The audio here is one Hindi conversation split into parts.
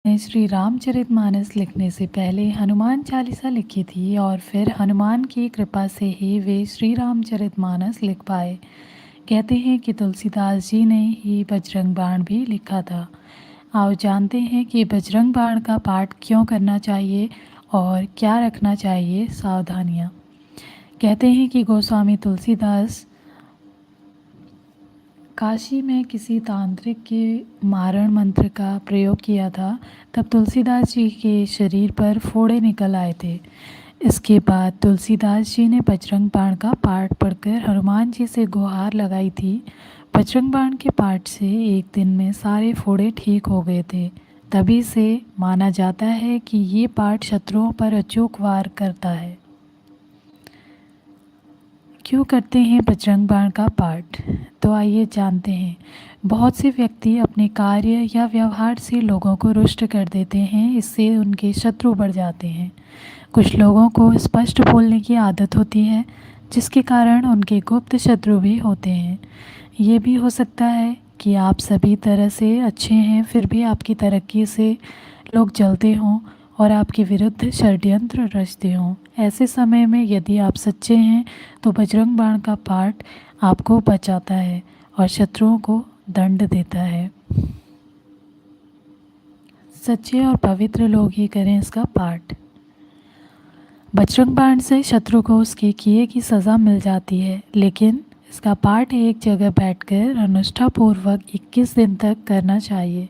ने श्री रामचरितमानस लिखने से पहले हनुमान चालीसा लिखी थी और फिर हनुमान की कृपा से ही वे श्री रामचरितमानस लिख पाए। कहते हैं कि तुलसीदास जी ने ही बजरंग बाण भी लिखा था। आओ जानते हैं कि बजरंग बाण का पाठ क्यों करना चाहिए और क्या रखना चाहिए सावधानियाँ। कहते हैं कि गोस्वामी तुलसीदास काशी में किसी तांत्रिक के मारण मंत्र का प्रयोग किया था। तब तुलसीदास जी के शरीर पर फोड़े निकल आए थे। इसके बाद तुलसीदास जी ने बजरंग बाण का पाठ पढ़कर हनुमान जी से गुहार लगाई थी। बजरंग बाण के पाठ से एक दिन में सारे फोड़े ठीक हो गए थे। तभी से माना जाता है कि ये पाठ शत्रुओं पर अचूक वार करता है। क्यों करते हैं बजरंग बाण का पाठ? तो आइए जानते हैं। बहुत से व्यक्ति अपने कार्य या व्यवहार से लोगों को रुष्ट कर देते हैं, इससे उनके शत्रु बढ़ जाते हैं। कुछ लोगों को स्पष्ट बोलने की आदत होती है, जिसके कारण उनके गुप्त शत्रु भी होते हैं। ये भी हो सकता है कि आप सभी तरह से अच्छे हैं, फिर भी आपकी तरक्की से लोग जलते हों और आपके विरुद्ध षड्यंत्र रचते हों। ऐसे समय में यदि आप सच्चे हैं तो बजरंग बाण का पाठ आपको बचाता है और शत्रुओं को दंड देता है। सच्चे और पवित्र लोग ही करें इसका पाठ। बजरंग बाण से शत्रु को उसके किए की सज़ा मिल जाती है, लेकिन इसका पाठ एक जगह बैठकर अनुष्ठापूर्वक 21 दिन तक करना चाहिए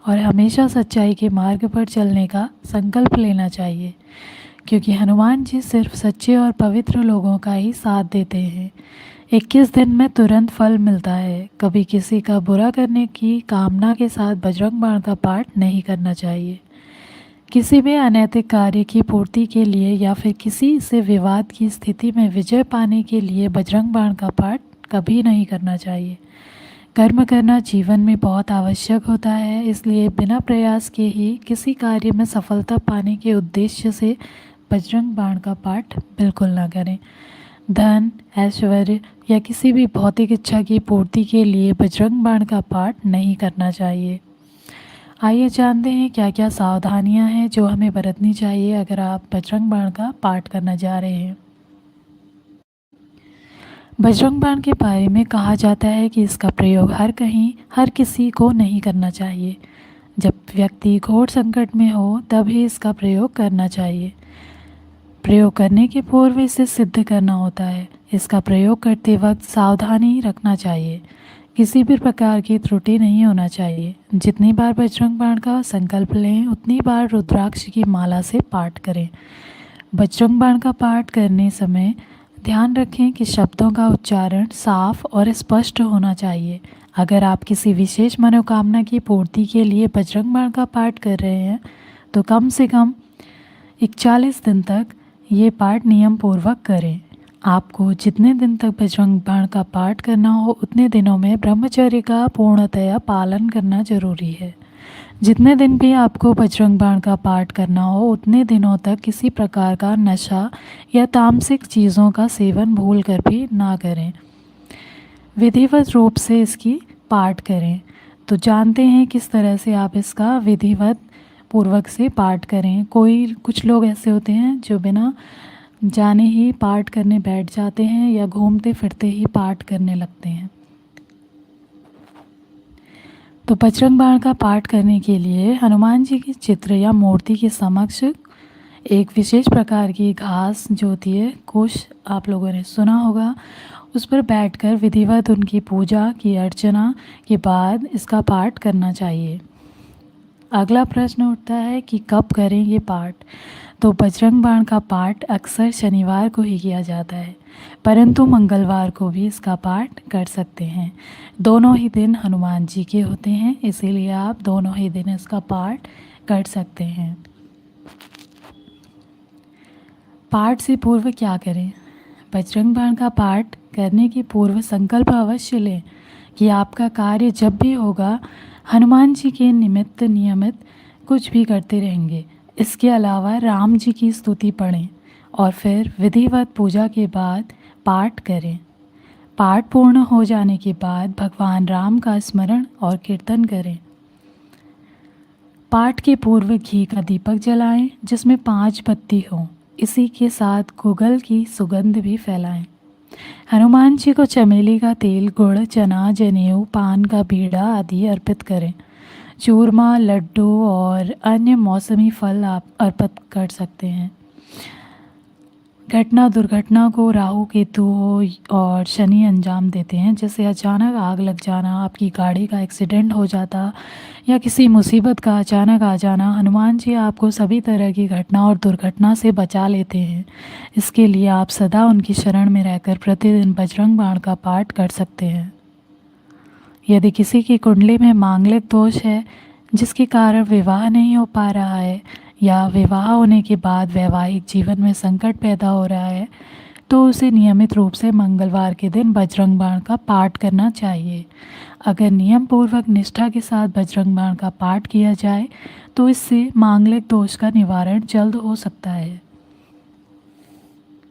और हमेशा सच्चाई के मार्ग पर चलने का संकल्प लेना चाहिए, क्योंकि हनुमान जी सिर्फ सच्चे और पवित्र लोगों का ही साथ देते हैं। 21 दिन में तुरंत फल मिलता है। कभी किसी का बुरा करने की कामना के साथ बजरंग बाण का पाठ नहीं करना चाहिए। किसी भी अनैतिक कार्य की पूर्ति के लिए या फिर किसी से विवाद की स्थिति में विजय पाने के लिए बजरंग बाण का पाठ कभी नहीं करना चाहिए। कर्म करना जीवन में बहुत आवश्यक होता है, इसलिए बिना प्रयास के ही किसी कार्य में सफलता पाने के उद्देश्य से बजरंग बाण का पाठ बिल्कुल ना करें। धन, ऐश्वर्य या किसी भी भौतिक इच्छा की पूर्ति के लिए बजरंग बाण का पाठ नहीं करना चाहिए। आइए जानते हैं क्या क्या सावधानियां हैं जो हमें बरतनी चाहिए अगर आप बजरंग बाण का पाठ करना जा रहे हैं। बजरंग बाण के बारे में कहा जाता है कि इसका प्रयोग हर कहीं हर किसी को नहीं करना चाहिए। जब व्यक्ति घोर संकट में हो तब ही इसका प्रयोग करना चाहिए। प्रयोग करने के पूर्व इसे सिद्ध करना होता है। इसका प्रयोग करते वक्त सावधानी रखना चाहिए। किसी भी प्रकार की त्रुटि नहीं होना चाहिए। जितनी बार बजरंग बाण का संकल्प लें उतनी बार रुद्राक्ष की माला से पाठ करें। बजरंग बाण का पाठ करने समय ध्यान रखें कि शब्दों का उच्चारण साफ और स्पष्ट होना चाहिए। अगर आप किसी विशेष मनोकामना की पूर्ति के लिए बजरंग बाण का पाठ कर रहे हैं तो कम से कम 41 दिन तक ये पाठ नियम पूर्वक करें। आपको जितने दिन तक बजरंग बाण का पाठ करना हो उतने दिनों में ब्रह्मचर्य का पूर्णतया पालन करना जरूरी है। जितने दिन भी आपको बजरंग बाण का पाठ करना हो उतने दिनों तक किसी प्रकार का नशा या तामसिक चीज़ों का सेवन भूल कर भी ना करें। विधिवत रूप से इसकी पाठ करें। तो जानते हैं किस तरह से आप इसका विधिवत पूर्वक से पाठ करें। कुछ लोग ऐसे होते हैं जो बिना जाने ही पाठ करने बैठ जाते हैं या घूमते फिरते ही पाठ करने लगते हैं। तो बजरंग बाण का पाठ करने के लिए हनुमान जी के चित्र या मूर्ति के समक्ष एक विशेष प्रकार की घास जो होती है, कुश, आप लोगों ने सुना होगा, उस पर बैठकर विधिवत उनकी पूजा की अर्चना के बाद इसका पाठ करना चाहिए। अगला प्रश्न उठता है कि कब करें ये पाठ। तो बजरंग बाण का पाठ अक्सर शनिवार को ही किया जाता है, परंतु मंगलवार को भी इसका पाठ कर सकते हैं। दोनों ही दिन हनुमान जी के होते हैं, इसीलिए आप दोनों ही दिन इसका पाठ कर सकते हैं। पाठ से पूर्व क्या करें? बजरंग बाण का पाठ करने के पूर्व संकल्प अवश्य लें कि आपका कार्य जब भी होगा हनुमान जी के निमित्त नियमित कुछ भी करते रहेंगे। इसके अलावा राम जी की स्तुति पढ़ें और फिर विधिवत पूजा के बाद पाठ करें। पाठ पूर्ण हो जाने के बाद भगवान राम का स्मरण और कीर्तन करें। पाठ के पूर्व घी का दीपक जलाएं जिसमें 5 बत्ती हों। इसी के साथ गुगल की सुगंध भी फैलाएं। हनुमान जी को चमेली का तेल, गुड़, चना, जनेऊ, पान का बीड़ा आदि अर्पित करें। चूरमा, लड्डू और अन्य मौसमी फल आप अर्पित कर सकते हैं। घटना दुर्घटना को राहु, केतु और शनि अंजाम देते हैं, जैसे अचानक आग लग जाना, आपकी गाड़ी का एक्सीडेंट हो जाता या किसी मुसीबत का अचानक आ जाना। हनुमान जी आपको सभी तरह की घटना और दुर्घटना से बचा लेते हैं। इसके लिए आप सदा उनकी शरण में रहकर प्रतिदिन बजरंग बाण का पाठ कर सकते हैं। यदि किसी की कुंडली में मांगलिक दोष है जिसके कारण विवाह नहीं हो पा रहा है या विवाह होने के बाद वैवाहिक जीवन में संकट पैदा हो रहा है, तो उसे नियमित रूप से मंगलवार के दिन बजरंग बाण का पाठ करना चाहिए। अगर नियम पूर्वक निष्ठा के साथ बजरंग बाण का पाठ किया जाए तो इससे मांगलिक दोष का निवारण जल्द हो सकता है।